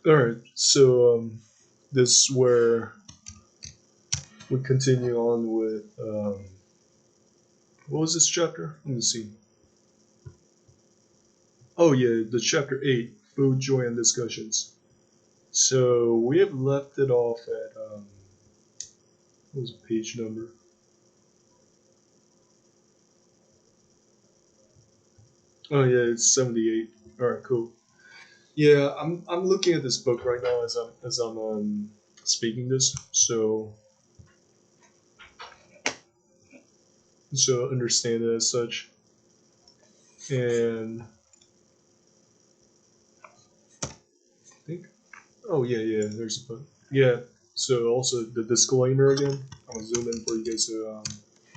Alright, so this is where we continue on with what was this chapter? Let me see. Oh yeah, the chapter 8, Food, Joy, and Discussions. So we have left it off at what was the page number? Oh yeah, it's 78. Alright, cool. Yeah, I'm looking at this book right now as I'm speaking this, so understand it as such. And I think yeah, there's a book. Yeah. So also the disclaimer again. I'm gonna zoom in for you guys to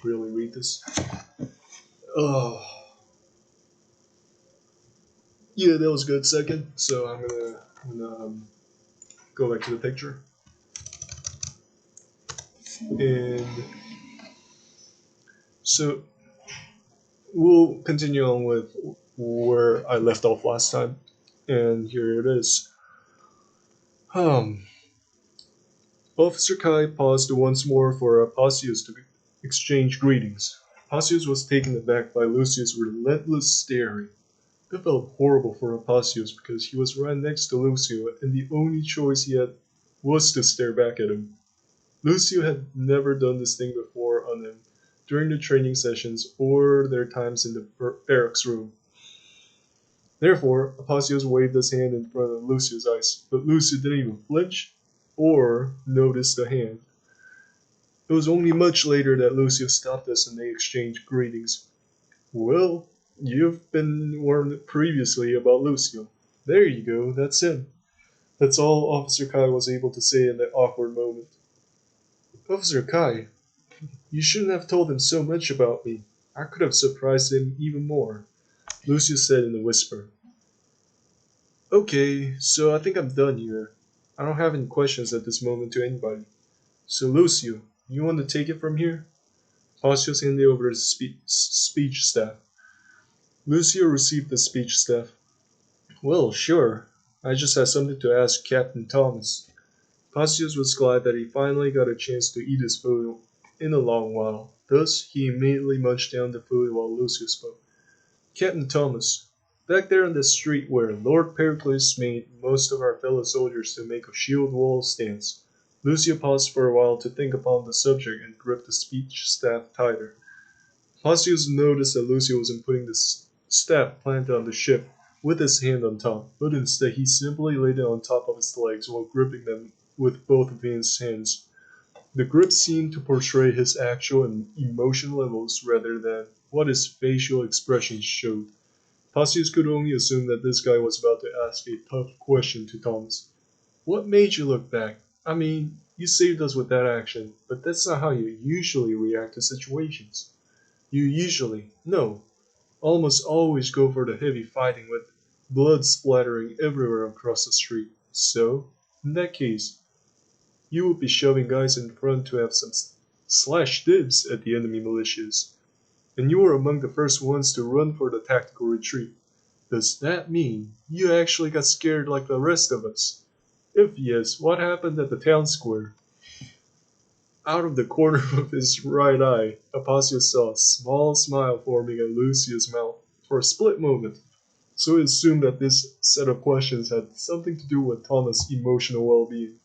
really read this. Oh, yeah, that was a good second. So I'm gonna go back to the picture, and so we'll continue on with where I left off last time, and here it is. Um, Officer Kai paused once more for Apicius to exchange greetings. Apicius was taken aback by Lucius' relentless staring. It felt horrible for Apicius because he was right next to Lucio, and the only choice he had was to stare back at him. Lucio had never done this thing before on him during the training sessions or their times in the barracks room. Therefore, Apicius waved his hand in front of Lucio's eyes, but Lucio didn't even flinch or notice the hand. It was only much later that Lucio stopped us and they exchanged greetings. Well, you've been warned previously about Lucio. There you go, that's him. That's all Officer Kai was able to say in that awkward moment. Officer Kai, you shouldn't have told him so much about me. I could have surprised him even more, Lucio said in a whisper. Okay, so I think I'm done here. I don't have any questions at this moment to anybody. So, Lucio, you want to take it from here? Pacios handed over the speech staff. Lucio received the speech staff. Well, sure. I just had something to ask Captain Thomas. Pacios was glad that he finally got a chance to eat his food in a long while. Thus, he immediately munched down the food while Lucio spoke. Captain Thomas, back there on the street where Lord Pericles made most of our fellow soldiers to make a shield wall stance. Lucio paused for a while to think upon the subject and gripped the speech staff tighter. Pacios noticed that Lucio wasn't putting the staff planted on the ship with his hand on top, but instead he simply laid it on top of his legs while gripping them with both of his hands. The grip seemed to portray his actual and emotion levels rather than what his facial expressions showed. Pacius could only assume that this guy was about to ask a tough question to Thomas. What made you look back? I mean, you saved us with that action, but that's not how you usually react to situations. You usually, no, almost always go for the heavy fighting with blood splattering everywhere across the street. So, in that case, you would be shoving guys in front to have some slash dibs at the enemy militias. And you were among the first ones to run for the tactical retreat. Does that mean you actually got scared like the rest of us? If yes, what happened at the town square? Out of the corner of his right eye, Apasio saw a small smile forming at Lucius' mouth for a split moment, so he assumed that this set of questions had something to do with Thomas' emotional well-being.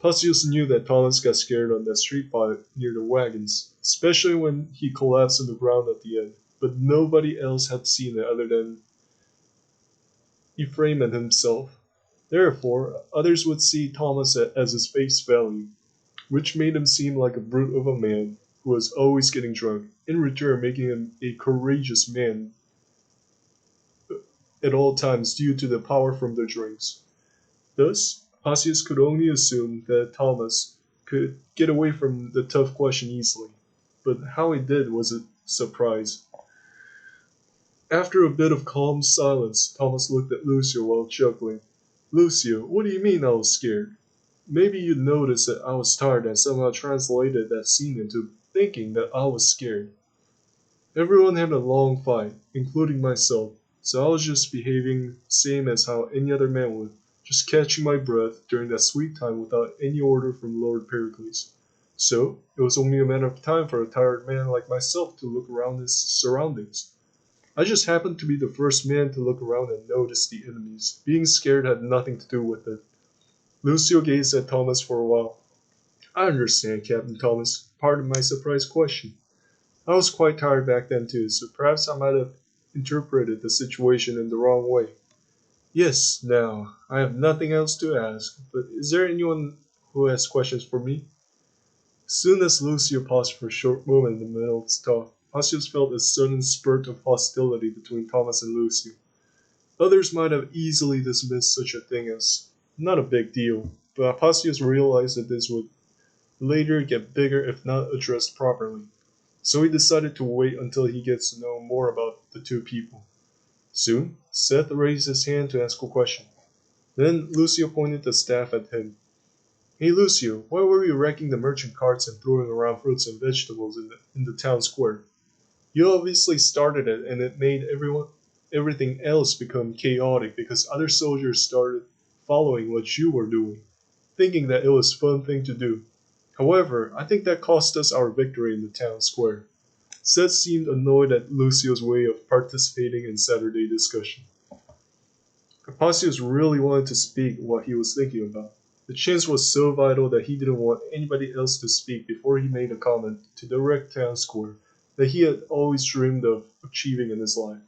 Pacius knew that Thomas got scared on that street fight near the wagons, especially when he collapsed on the ground at the end, but nobody else had seen it other than Ephraim and himself. Therefore, others would see Thomas as his face value, which made him seem like a brute of a man who was always getting drunk, in return making him a courageous man at all times due to the power from the drinks. Thus, Pacius could only assume that Thomas could get away from the tough question easily, but how he did was a surprise. After a bit of calm silence, Thomas looked at Lucio while chuckling. Lucio, what do you mean I was scared? Maybe you noticed that I was tired and somehow translated that scene into thinking that I was scared. Everyone had a long fight, including myself, so I was just behaving same as how any other man would, just catching my breath during that sweet time without any order from Lord Pericles. So, it was only a matter of time for a tired man like myself to look around his surroundings. I just happened to be the first man to look around and notice the enemies. Being scared had nothing to do with it. Lucio gazed at Thomas for a while. I understand, Captain Thomas. Pardon my surprised question. I was quite tired back then too, so perhaps I might have interpreted the situation in the wrong way. Yes, now, I have nothing else to ask, but is there anyone who has questions for me? As soon as Lucio paused for a short moment in the middle of his talk, Passios felt a sudden spurt of hostility between Thomas and Lucio. Others might have easily dismissed such a thing as not a big deal, but Passios realized that this would later get bigger if not addressed properly. So he decided to wait until he gets to know more about the two people. Soon, Seth raised his hand to ask a question. Then Lucio pointed the staff at him. Hey Lucio, why were you wrecking the merchant carts and throwing around fruits and vegetables in the town square? You obviously started it and it made everything else become chaotic because other soldiers started following what you were doing, thinking that it was a fun thing to do. However, I think that cost us our victory in the town square. Seth seemed annoyed at Lucio's way of participating in Saturday discussion. Capasius really wanted to speak what he was thinking about. The chance was so vital that he didn't want anybody else to speak before he made a comment to direct town square that he had always dreamed of achieving in his life.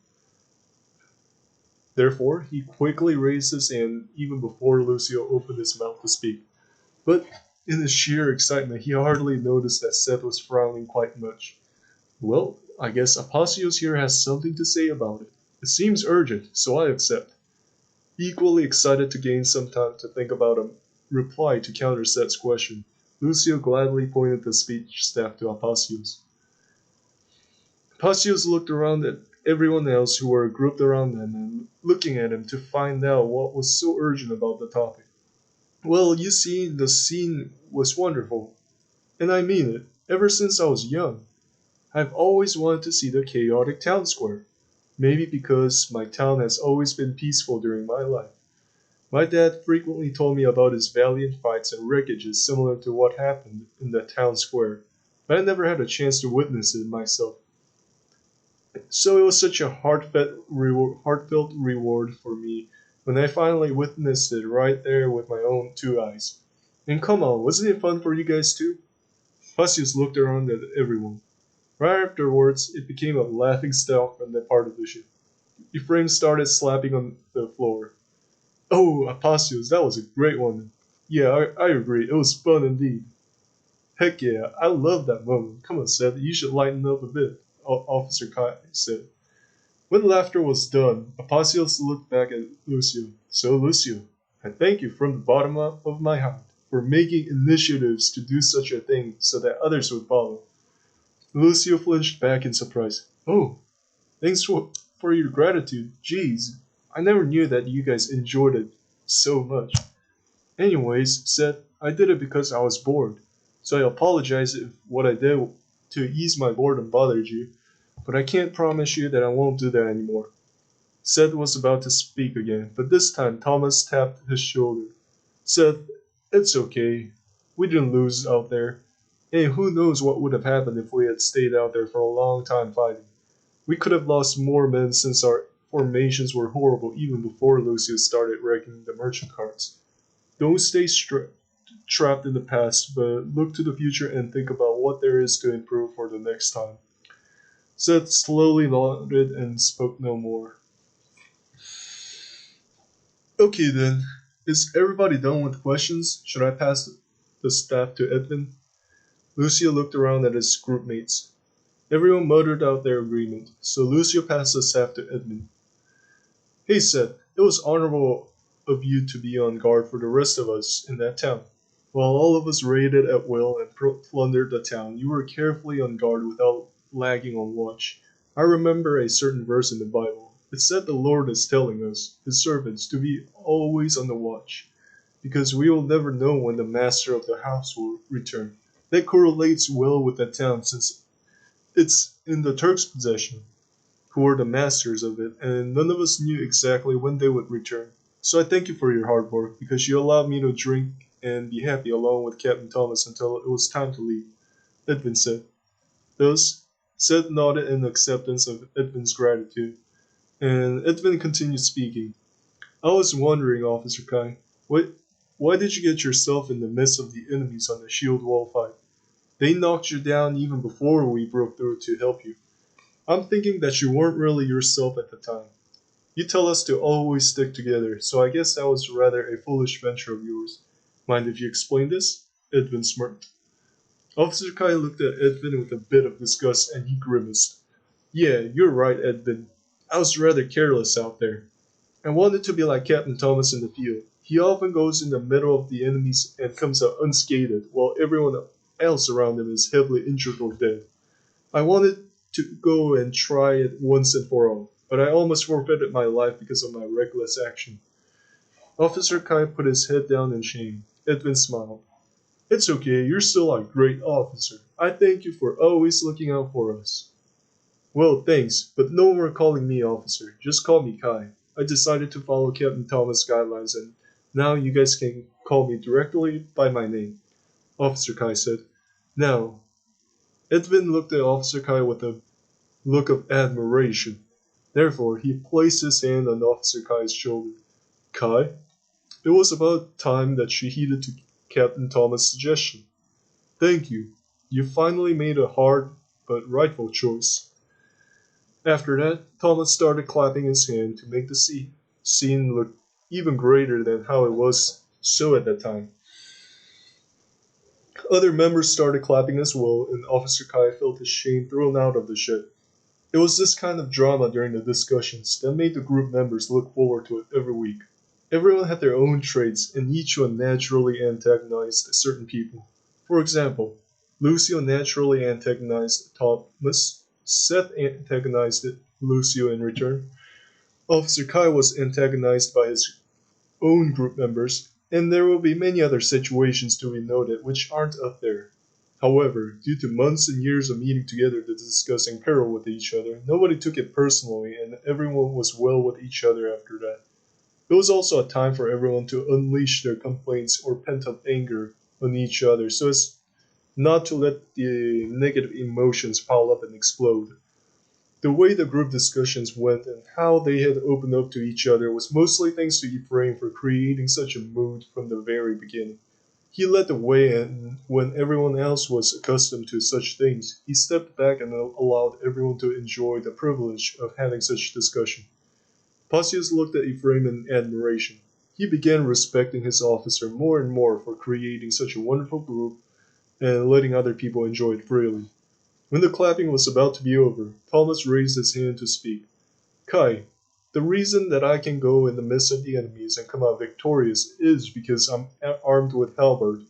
Therefore, he quickly raised his hand even before Lucio opened his mouth to speak. But in his sheer excitement, he hardly noticed that Seth was frowning quite much. Well, I guess Apasios here has something to say about it. It seems urgent, so I accept. Equally excited to gain some time to think about a reply to counter Seth's question, Lucio gladly pointed the speech staff to Apasios. Apasios looked around at everyone else who were grouped around them and looking at him to find out what was so urgent about the topic. Well, you see, the scene was wonderful. And I mean it. Ever since I was young, I've always wanted to see the chaotic town square. Maybe because my town has always been peaceful during my life. My dad frequently told me about his valiant fights and wreckages similar to what happened in the town square, but I never had a chance to witness it myself. So it was such a heartfelt reward for me when I finally witnessed it right there with my own two eyes. And come on, wasn't it fun for you guys too? Hussius looked around at everyone. Right afterwards, it became a laughing stock on that part of the ship. Ephraim started slapping on the floor. Oh, Apasios, that was a great one. Yeah, I agree. It was fun indeed. Heck yeah, I love that moment. Come on, Seth, you should lighten up a bit, Officer Kai said. When laughter was done, Apasios looked back at Lucio. So, Lucio, I thank you from the bottom of my heart for making initiatives to do such a thing so that others would follow. Lucio flinched back in surprise. Oh, thanks for your gratitude. Jeez, I never knew that you guys enjoyed it so much. Anyways, Seth, I did it because I was bored. So I apologize if what I did to ease my boredom bothered you, but I can't promise you that I won't do that anymore. Seth was about to speak again, but this time Thomas tapped his shoulder. Seth, it's okay. We didn't lose out there. Hey, who knows what would have happened if we had stayed out there for a long time fighting. We could have lost more men since our formations were horrible even before Lucius started wrecking the merchant carts. Don't stay trapped in the past, but look to the future and think about what there is to improve for the next time. Seth slowly nodded and spoke no more. Okay then, is everybody done with questions? Should I pass the staff to Edmund? Lucio looked around at his groupmates. Everyone muttered out their agreement, so Lucio passed the staff to Edmund. Hey Seth, it was honorable of you to be on guard for the rest of us in that town. While all of us raided at will and plundered the town, you were carefully on guard without lagging on watch. I remember a certain verse in the Bible. It said the Lord is telling us, his servants, to be always on the watch, because we will never know when the master of the house will return. That correlates well with that town since it's in the Turks' possession, who were the masters of it, and none of us knew exactly when they would return. So I thank you for your hard work because you allowed me to drink and be happy along with Captain Thomas until it was time to leave, Edwin said. Thus, Seth nodded in acceptance of Edwin's gratitude, and Edwin continued speaking. I was wondering, Officer Kai, what, why did you get yourself in the midst of the enemies on the shield wall fight? They knocked you down even before we broke through to help you. I'm thinking that you weren't really yourself at the time. You tell us to always stick together, so I guess that was rather a foolish venture of yours. Mind if you explain this? Edwin smirked. Officer Kai looked at Edwin with a bit of disgust and he grimaced. Yeah, you're right, Edwin. I was rather careless out there. I wanted to be like Captain Thomas in the field. He often goes in the middle of the enemies and comes out unscathed, while everyone else around him is heavily injured or dead. I wanted to go and try it once and for all, but I almost forfeited my life because of my reckless action. Officer Kai put his head down in shame. Edwin smiled. It's okay, you're still a great officer. I thank you for always looking out for us. Well, thanks, but no more calling me officer. Just call me Kai. I decided to follow Captain Thomas' guidelines and now you guys can call me directly by my name, Officer Kai said. Now, Edwin looked at Officer Kai with a look of admiration. Therefore, he placed his hand on Officer Kai's shoulder. Kai, it was about time that she heeded to Captain Thomas' suggestion. Thank you. You finally made a hard but rightful choice. After that, Thomas started clapping his hand to make the scene look even greater than how it was so at that time. Other members started clapping as well, and Officer Kai felt his shame thrown out of the ship. It was this kind of drama during the discussions that made the group members look forward to it every week. Everyone had their own traits, and each one naturally antagonized certain people. For example, Lucio naturally antagonized Thomas, Seth antagonized Lucio in return, Officer Kai was antagonized by his own group members, and there will be many other situations to be noted which aren't up there. However, due to months and years of meeting together to discuss in peril with each other, nobody took it personally and everyone was well with each other after that. It was also a time for everyone to unleash their complaints or pent up anger on each other so as not to let the negative emotions pile up and explode. The way the group discussions went and how they had opened up to each other was mostly thanks to Ephraim for creating such a mood from the very beginning. He led the way, and when everyone else was accustomed to such things, he stepped back and allowed everyone to enjoy the privilege of having such discussion. Pausius looked at Ephraim in admiration. He began respecting his officer more and more for creating such a wonderful group and letting other people enjoy it freely. When the clapping was about to be over, Thomas raised his hand to speak. Kai, the reason that I can go in the midst of the enemies and come out victorious is because I'm armed with halberd.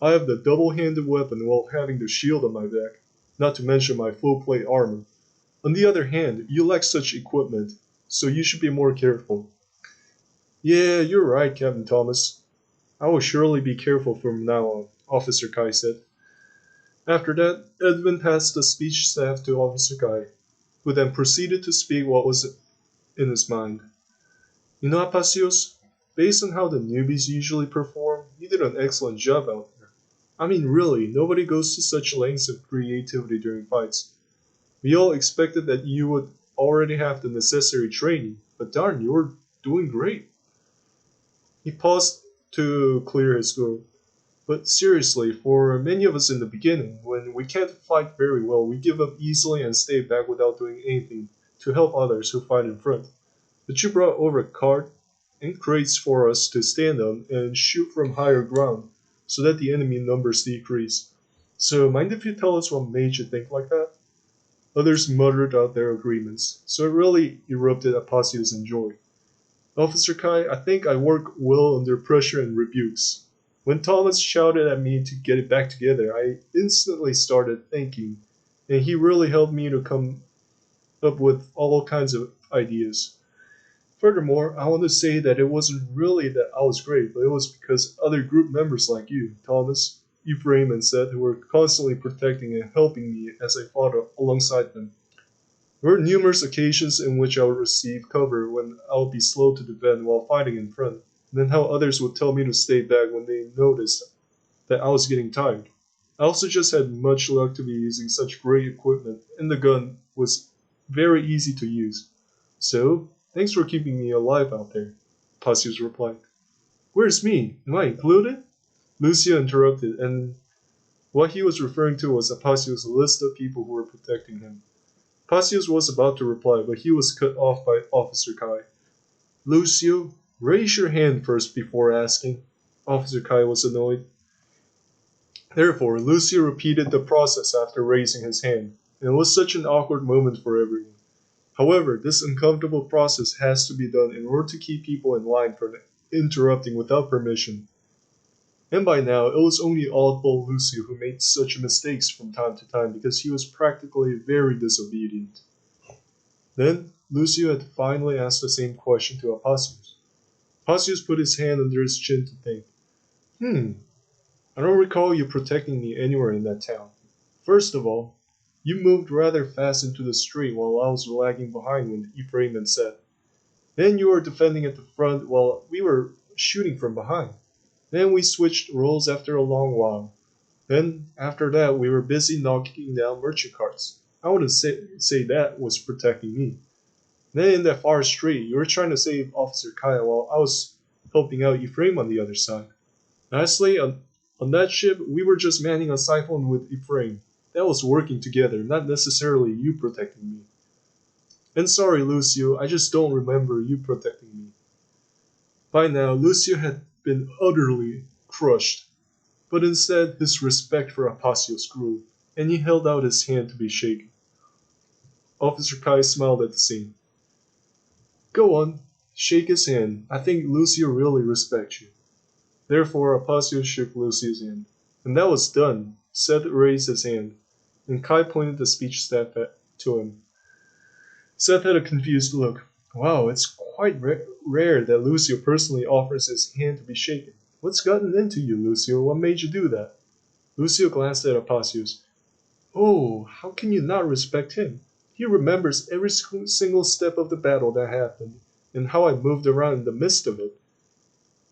I have the double-handed weapon while having the shield on my back, not to mention my full plate armor. On the other hand, you lack such equipment, so you should be more careful. Yeah, you're right, Captain Thomas. I will surely be careful from now on, Officer Kai said. After that, Edwin passed the speech staff to Officer Kai, who then proceeded to speak what was in his mind. You know, Apacios, based on how the newbies usually perform, you did an excellent job out there. I mean, really, nobody goes to such lengths of creativity during fights. We all expected that you would already have the necessary training, but darn, you were doing great. He paused to clear his throat. But seriously, for many of us in the beginning, when we can't fight very well, we give up easily and stay back without doing anything to help others who fight in front. But you brought over a cart and crates for us to stand on and shoot from higher ground so that the enemy numbers decrease. So mind if you tell us what made you think like that? Others muttered out their agreements, so it really erupted Apasios in joy. Officer Kai, I think I work well under pressure and rebukes. When Thomas shouted at me to get it back together, I instantly started thinking, and he really helped me to come up with all kinds of ideas. Furthermore, I want to say that it wasn't really that I was great, but it was because other group members like you, Thomas, Ephraim, and Seth, who were constantly protecting and helping me as I fought alongside them. There were numerous occasions in which I would receive cover when I would be slow to defend while fighting in front, and then how others would tell me to stay back when they noticed that I was getting tired. I also just had much luck to be using such great equipment, and the gun was very easy to use. So, thanks for keeping me alive out there, Passius replied. Where's me? Am I included? Lucio interrupted, and what he was referring to was Passius' list of people who were protecting him. Passius was about to reply, but he was cut off by Officer Kai. Lucio, raise your hand first before asking. Officer Kai was annoyed. Therefore, Lucio repeated the process after raising his hand, and it was such an awkward moment for everyone. However, this uncomfortable process has to be done in order to keep people in line from interrupting without permission. And by now, it was only oddball Lucio who made such mistakes from time to time because he was practically very disobedient. Then, Lucio had finally asked the same question to Apasius. Apasius put his hand under his chin to think. I don't recall you protecting me anywhere in that town. First of all, you moved rather fast into the street while I was lagging behind when Ephraim and Seth. Then you were defending at the front while we were shooting from behind. Then we switched roles after a long while. Then, after that, we were busy knocking down merchant carts. I wouldn't say that was protecting me. Then in that far street, you were trying to save Officer Kaya while I was helping out Ephraim on the other side. Lastly, on that ship, we were just manning a siphon with Ephraim. That was working together, not necessarily you protecting me. And sorry, Lucio, I just don't remember you protecting me. By now, Lucio had been utterly crushed, but instead his respect for Apasios grew, and he held out his hand to be shaken. Officer Kai smiled at the scene. Go on, shake his hand. I think Lucio really respects you. Therefore, Apasios shook Lucio's hand. And that was done. Seth raised his hand, and Kai pointed the speech staff to him. Seth had a confused look. Wow, it's quite rare that Lucio personally offers his hand to be shaken. What's gotten into you, Lucio? What made you do that? Lucio glanced at Apasios. Oh, how can you not respect him? He remembers every single step of the battle that happened, and how I moved around in the midst of it.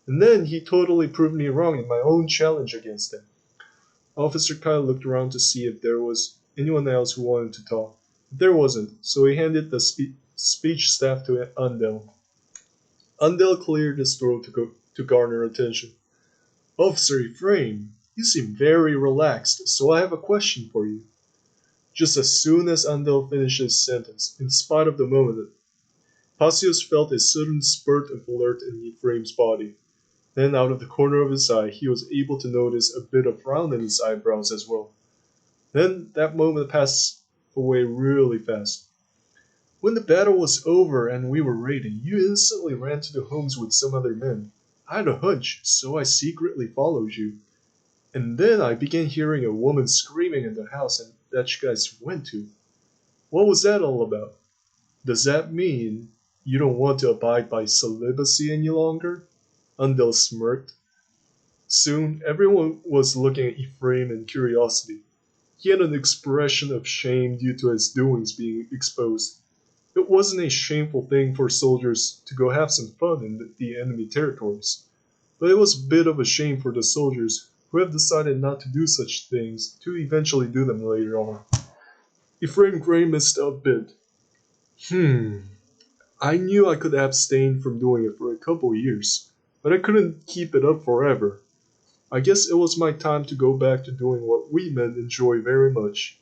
And then he totally proved me wrong in my own challenge against him. Officer Kyle looked around to see if there was anyone else who wanted to talk. There wasn't, so he handed the speech staff to Undell. Undell cleared his throat to garner attention. Officer Ephraim, you seem very relaxed, so I have a question for you. Just as soon as Undell finished his sentence, in spite of the moment, Pasios felt a sudden spurt of alert in Ephraim's body. Then, out of the corner of his eye, he was able to notice a bit of frown in his eyebrows as well. Then that moment passed away really fast. When the battle was over and we were ready, you instantly ran to the homes with some other men. I had a hunch, so I secretly followed you. And then I began hearing a woman screaming in the house that you guys went to. What was that all about? Does that mean you don't want to abide by celibacy any longer? Undell smirked. Soon everyone was looking at Ephraim in curiosity. He had an expression of shame due to his doings being exposed. It wasn't a shameful thing for soldiers to go have some fun in the enemy territories, but it was a bit of a shame for the soldiers who have decided not to do such things to eventually do them later on. Ephraim grimaced a bit. I knew I could abstain from doing it for a couple years, but I couldn't keep it up forever. I guess it was my time to go back to doing what we men enjoy very much.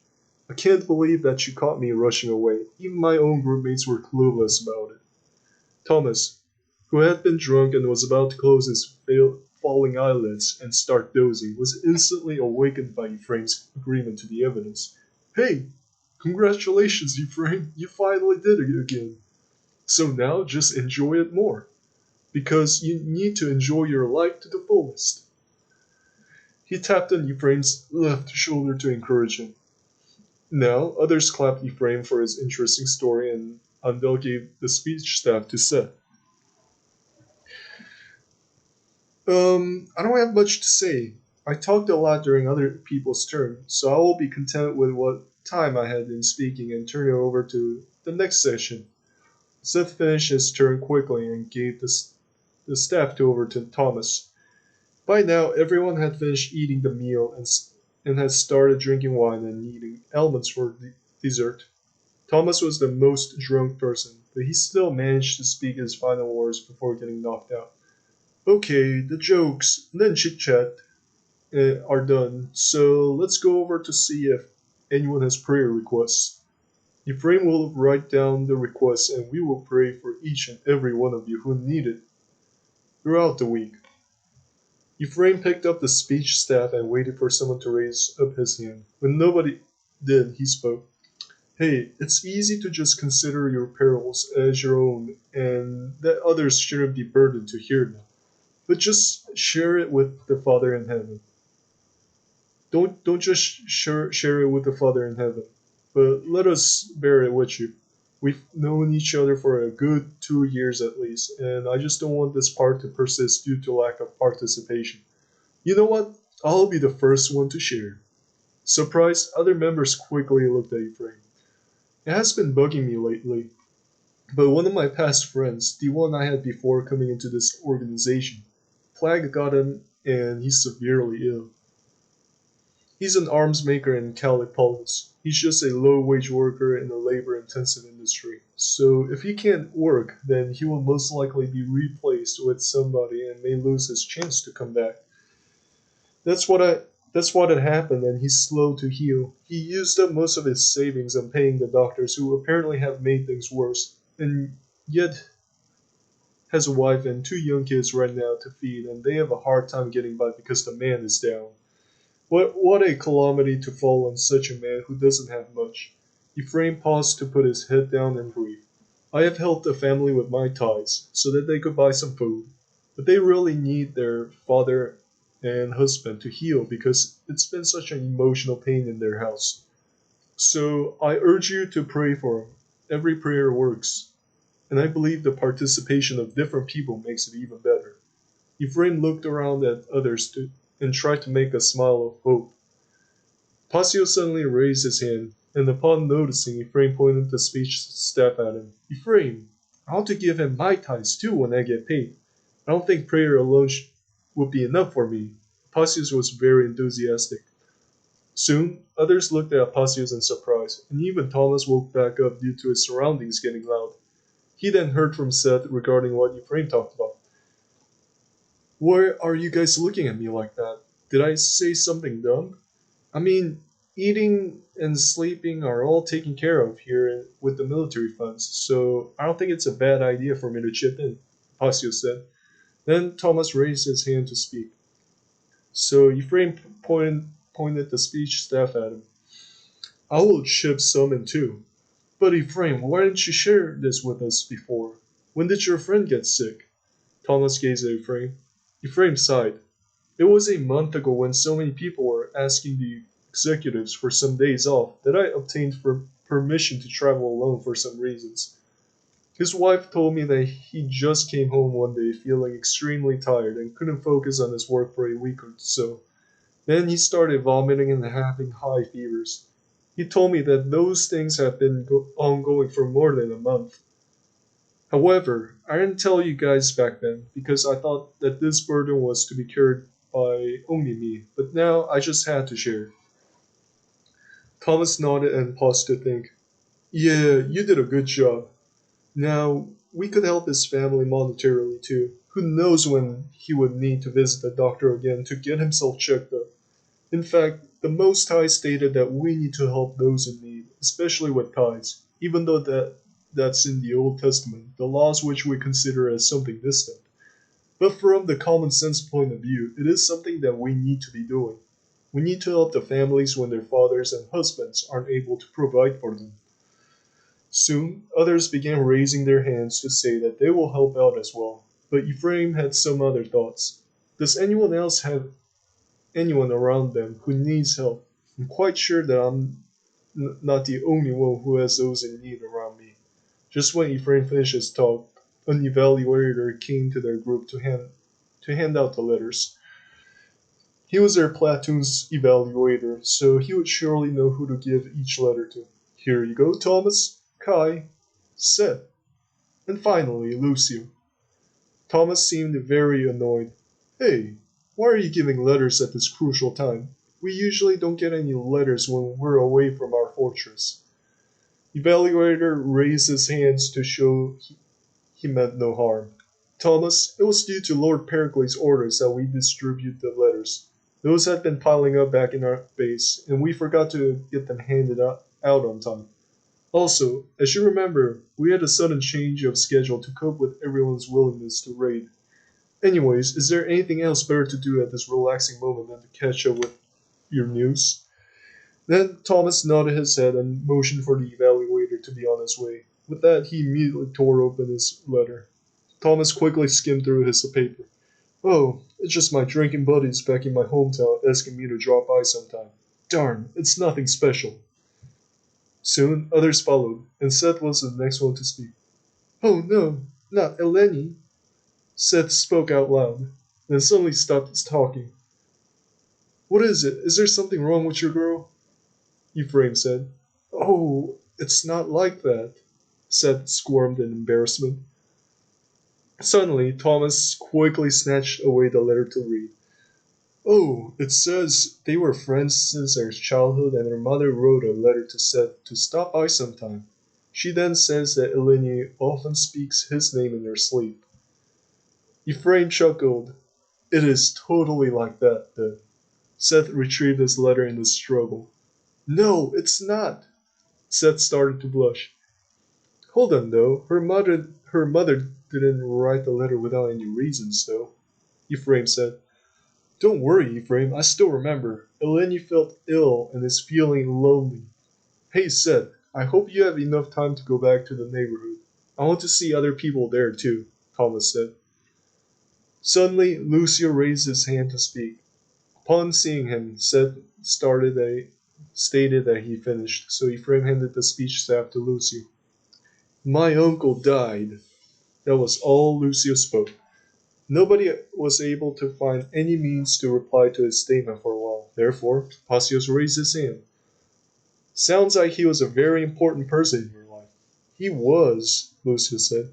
I can't believe that you caught me rushing away. Even my own groupmates were clueless about it. Thomas, who had been drunk and was about to close his falling eyelids and start dozing, was instantly awakened by Ephraim's agreement to the evidence. Hey, congratulations, Ephraim, you finally did it again. So now just enjoy it more, because you need to enjoy your life to the fullest. He tapped on Ephraim's left shoulder to encourage him. Now, others clapped Ephraim for his interesting story, and Andel gave the speech staff to Seth. I don't have much to say. I talked a lot during other people's turn, so I will be content with what time I had in speaking and turned it over to the next session. Seth finished his turn quickly and gave the staff over to Thomas. By now, everyone had finished eating the meal and had started drinking wine and eating almonds for dessert. Thomas was the most drunk person, but he still managed to speak his final words before getting knocked out. Okay, the jokes and then chit chat are done, so let's go over to see if anyone has prayer requests. Ephraim will write down the requests and we will pray for each and every one of you who need it throughout the week. Ephraim picked up the speech staff and waited for someone to raise up his hand. When nobody did, he spoke. Hey, it's easy to just consider your perils as your own and that others shouldn't be burdened to hear them. But just share it with the Father in heaven. Don't just share it with the Father in heaven, but let us bear it with you. We've known each other for a good 2 years at least, and I just don't want this part to persist due to lack of participation. You know what? I'll be the first one to share. Surprised, other members quickly looked at Ephraim. It has been bugging me lately, but one of my past friends, the one I had before coming into this organization, plague got him and he's severely ill. He's an arms maker in Calipolis. He's just a low-wage worker in a labor-intensive industry. So if he can't work, then he will most likely be replaced with somebody and may lose his chance to come back. That's what I that's what had happened, and he's slow to heal. He used up most of his savings on paying the doctors, who apparently have made things worse, and yet has a wife and 2 young kids right now to feed, and they have a hard time getting by because the man is down. What a calamity to fall on such a man who doesn't have much. Ephraim paused to put his head down and breathe. I have helped the family with my tithes so that they could buy some food, but they really need their father and husband to heal because it's been such an emotional pain in their house. So I urge you to pray for them. Every prayer works, and I believe the participation of different people makes it even better. Ephraim looked around at others and tried to make a smile of hope. Pasio suddenly raised his hand, and upon noticing, Ephraim pointed the speech staff at him. Ephraim, I want to give him my tithes too when I get paid. I don't think prayer alone would be enough for me. Pasius was very enthusiastic. Soon, others looked at Pasius in surprise, and even Thomas woke back up due to his surroundings getting loud. He then heard from Seth regarding what Ephraim talked about. Why are you guys looking at me like that? Did I say something dumb? I mean, eating and sleeping are all taken care of here with the military funds, so I don't think it's a bad idea for me to chip in, Pasio said. Then Thomas raised his hand to speak. So Ephraim pointed the speech staff at him. I will chip some in too. But Ephraim, why didn't you share this with us before? When did your friend get sick? Thomas gazed at Ephraim. Ephraim sighed. It was a month ago when so many people were asking the executives for some days off that I obtained for permission to travel alone for some reasons. His wife told me that he just came home one day feeling extremely tired and couldn't focus on his work for a week or so. Then he started vomiting and having high fevers. He told me that those things have been ongoing for more than a month. However, I didn't tell you guys back then because I thought that this burden was to be carried by only me, but now I just had to share. Thomas nodded and paused to think. Yeah, you did a good job. Now, we could help his family monetarily too. Who knows when he would need to visit the doctor again to get himself checked up. In fact, the Most High stated that we need to help those in need, especially with tithes, even though that's in the Old Testament, the laws which we consider as something distant. But from the common sense point of view, it is something that we need to be doing. We need to help the families when their fathers and husbands aren't able to provide for them. Soon, others began raising their hands to say that they will help out as well, but Ephraim had some other thoughts. Does anyone else have anyone around them who needs help? I'm quite sure that I'm not the only one who has those in need around me. Just when Ephraim finished his talk, an evaluator came to their group to hand out the letters. He was their platoon's evaluator, so he would surely know who to give each letter to. Here you go, Thomas, Kai, Seth, and finally Lucio. Thomas seemed very annoyed. Hey, why are you giving letters at this crucial time? We usually don't get any letters when we're away from our fortress. Evaluator raised his hands to show he meant no harm. Thomas, it was due to Lord Pericles' orders that we distribute the letters. Those had been piling up back in our base, and we forgot to get them handed out on time. Also, as you remember, we had a sudden change of schedule to cope with everyone's willingness to raid. Anyways, is there anything else better to do at this relaxing moment than to catch up with your news? Then Thomas nodded his head and motioned for the evaluator to be on his way. With that, he immediately tore open his letter. Thomas quickly skimmed through his paper. Oh, it's just my drinking buddies back in my hometown asking me to drop by sometime. Darn, it's nothing special. Soon others followed, and Seth was the next one to speak. Oh no, not Eleni. Seth spoke out loud, then suddenly stopped talking. What is it? Is there something wrong with your girl? Ephraim said. Oh, it's not like that. Seth squirmed in embarrassment. Suddenly, Thomas quickly snatched away the letter to read. Oh, it says they were friends since their childhood and her mother wrote a letter to Seth to stop by sometime. She then says that Eleni often speaks his name in her sleep. Ephraim chuckled. It is totally like that, then. Seth retrieved his letter in a struggle. No, it's not. Seth started to blush. Hold on, though. Her mother didn't write the letter without any reasons, though. Ephraim said. Don't worry, Ephraim. I still remember. Eleni felt ill and is feeling lonely. Hey, Seth. I hope you have enough time to go back to the neighborhood. I want to see other people there, too, Thomas said. Suddenly, Lucio raised his hand to speak. Upon seeing him, Seth stated that he finished, so Ephraim handed the speech staff to Lucio. My uncle died. That was all Lucio spoke. Nobody was able to find any means to reply to his statement for a while. Therefore, Passios raised his hand. Sounds like he was a very important person in your life. He was, Lucio said.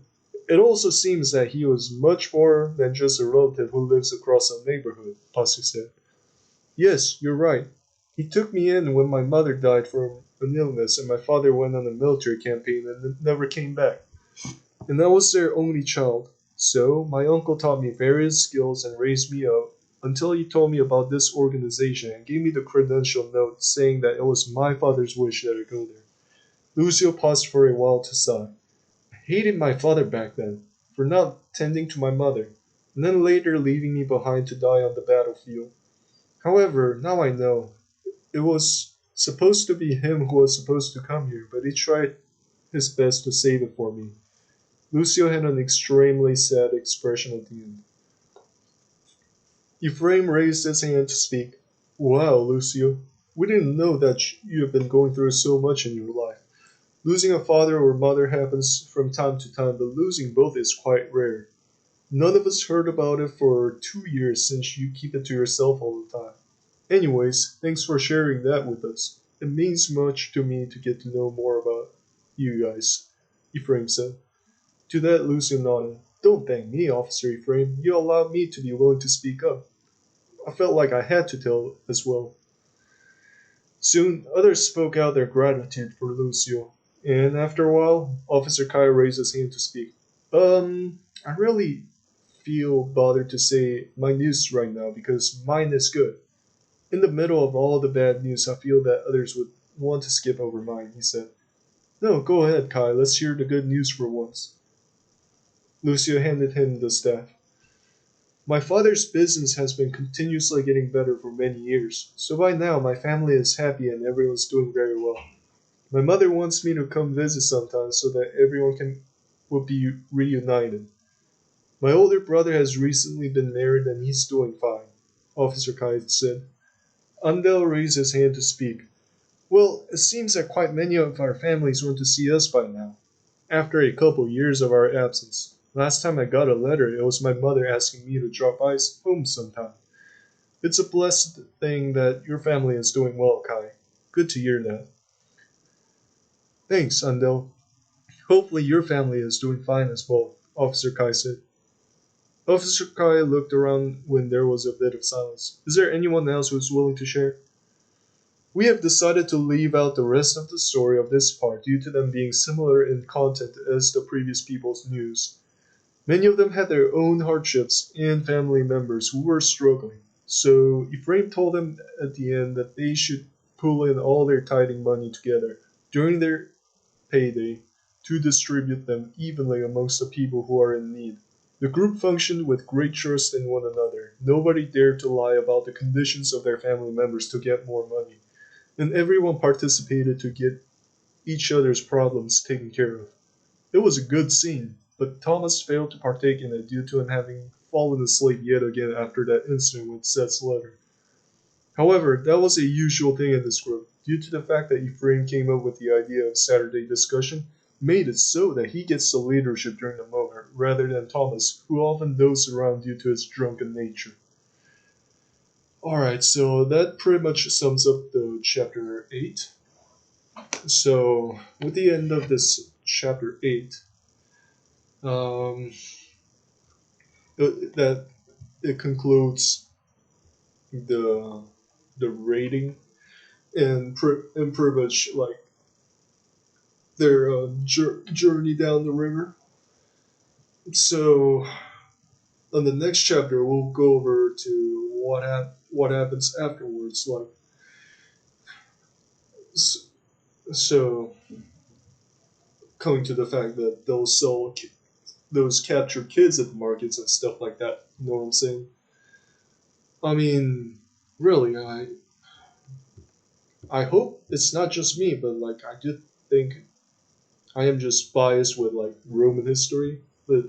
It also seems that he was much more than just a relative who lives across the neighborhood, Passios said. Yes, you're right. He took me in when my mother died from an illness and my father went on a military campaign and never came back. And I was their only child. So, my uncle taught me various skills and raised me up until he told me about this organization and gave me the credential note saying that it was my father's wish that I go there. Lucio paused for a while to sigh. I hated my father back then for not tending to my mother, and then later leaving me behind to die on the battlefield. However, now I know. It was supposed to be him who was supposed to come here, but he tried his best to save it for me. Lucio had an extremely sad expression at the end. Ephraim raised his hand to speak. Wow, Lucio, we didn't know that you have been going through so much in your life. Losing a father or mother happens from time to time, but losing both is quite rare. None of us heard about it for 2 years since you keep it to yourself all the time. Anyways, thanks for sharing that with us. It means much to me to get to know more about you guys, Ephraim said. To that, Lucio nodded. Don't thank me, Officer Ephraim. You allowed me to be willing to speak up. I felt like I had to tell as well. Soon, others spoke out their gratitude for Lucio, and after a while, Officer Kai raised his hand to speak. I really feel bothered to say my news right now because mine is good. In the middle of all the bad news, I feel that others would want to skip over mine, he said. No, go ahead, Kai. Let's hear the good news for once. Lucio handed him the staff. My father's business has been continuously getting better for many years, so by now my family is happy and everyone's doing very well. My mother wants me to come visit sometime so that will be reunited. My older brother has recently been married and he's doing fine, Officer Kai said. Andel raised his hand to speak. Well, it seems that quite many of our families want to see us by now, after a couple years of our absence. Last time I got a letter, it was my mother asking me to drop by home sometime. It's a blessed thing that your family is doing well, Kai. Good to hear that. Thanks, Andel. Hopefully your family is doing fine as well, Officer Kai said. Officer Kai looked around when there was a bit of silence. Is there anyone else who's willing to share? We have decided to leave out the rest of the story of this part due to them being similar in content as the previous people's news. Many of them had their own hardships and family members who were struggling. So Ephraim told them at the end that they should pull in all their tithing money together during their payday to distribute them evenly amongst the people who are in need. The group functioned with great trust in one another. Nobody dared to lie about the conditions of their family members to get more money, and everyone participated to get each other's problems taken care of. It was a good scene, but Thomas failed to partake in it due to him having fallen asleep yet again after that incident with Seth's letter. However, that was a usual thing in this group, due to the fact that Ephraim came up with the idea of Saturday discussion, made it so that he gets the leadership during the moment rather than Thomas, who often dozed around due to his drunken nature. Alright, so that pretty much sums up the chapter 8. So, with the end of this chapter 8, um, that it concludes the the rating and pretty much like their journey down the river. So on the next chapter, we'll go over to what happens afterwards. Like so, coming to the fact that they'll sell those captured kids at the markets and stuff like that. You know what I'm saying? I mean, really, I hope it's not just me, but like I do think I am just biased with like Roman history, but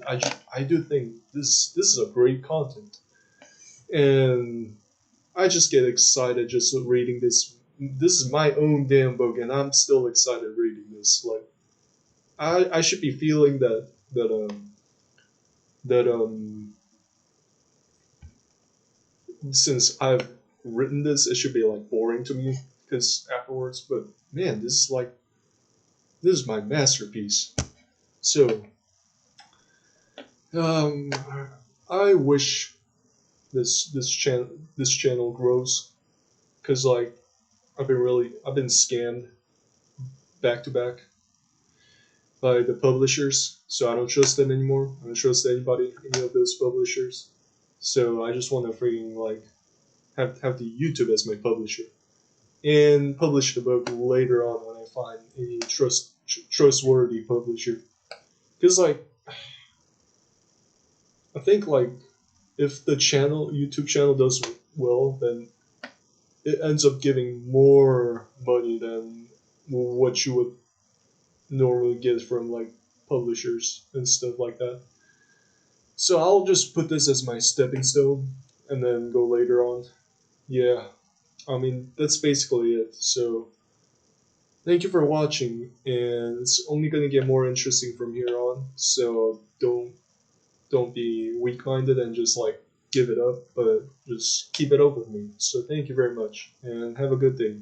I do think this is a great content, and I just get excited just reading this. This is my own damn book, and I'm still excited reading this. Like I should be feeling that since I've written this, it should be like boring to me because afterwards. But man, this is my masterpiece. So um, I wish this channel grows because like I've been scammed back to back by the publishers, so I don't trust them anymore. I don't trust anybody, any of those publishers. So I just want to freaking like have the YouTube as my publisher and publish the book later on when I find any trustworthy publisher. Because like I think like if the YouTube channel does well, then it ends up giving more money than what you would normally get from like publishers and stuff like that. So I'll just put this as my stepping stone and then go later on. Yeah, I mean that's basically it. So thank you for watching, and it's only gonna get more interesting from here on. So don't be weak-minded and just like give it up, but just keep it up with me. So thank you very much, and have a good day.